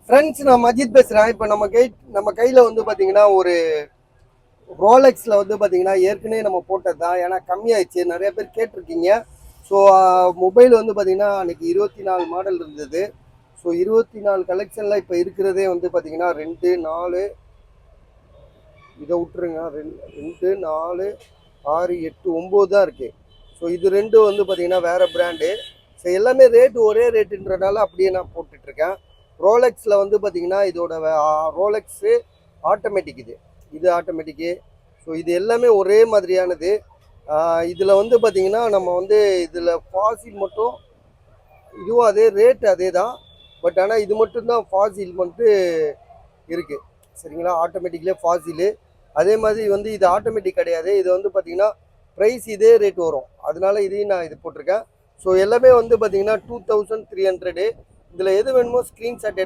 Friends, நான் மஜித் பேசுகிறேன். இப்போ நம்ம கையில் வந்து பார்த்தீங்கன்னா ஒரு ரோலெக்ஸில் வந்து பார்த்தீங்கன்னா ஏற்கனவே நம்ம போட்டது தான். ஏன்னா கம்மியாயிடுச்சு, நிறைய பேர் கேட்டிருக்கீங்க. ஸோ மொபைல் வந்து பார்த்தீங்கன்னா அன்றைக்கி 24 மாடல் இருந்தது. ஸோ 24 கலெக்ஷனில் இப்போ இருக்கிறதே வந்து பார்த்தீங்கன்னா 2, 4 இதை விட்டுருங்க. 2, 4, 6, 8, 9 தான் இருக்குது. ஸோ இது 2 வந்து பார்த்தீங்கன்னா வேறு பிராண்டு. ஸோ எல்லாமே ரேட்டு ஒரே ரேட்டுன்றனால அப்படியே நான் போட்டுட்ருக்கேன். ரோலெக்ஸில் வந்து பார்த்தீங்கன்னா இதோட ரோலெக்ஸு ஆட்டோமேட்டிக், இது ஆட்டோமேட்டிக்கு. ஸோ இது எல்லாமே ஒரே மாதிரியானது. இதில் வந்து பார்த்தீங்கன்னா நம்ம வந்து இதில் ஃபாசில் மட்டும், இதுவும் அதே ரேட்டு அதே தான். பட் ஆனால் இது மட்டும்தான் ஃபாசில் மட்டும் இருக்குது. சரிங்களா, ஆட்டோமேட்டிக்லேயே ஃபாசிலு. அதே மாதிரி வந்து இது ஆட்டோமேட்டிக் கிடையாது. இது வந்து பார்த்தீங்கன்னா ப்ரைஸ் இதே ரேட் வரும். அதனால இதையும் நான் இது போட்டிருக்கேன். ஸோ எல்லாமே வந்து பார்த்தீங்கன்னா 2300. இதில் எது வேணுமோ ஸ்க்ரீன்ஷாட்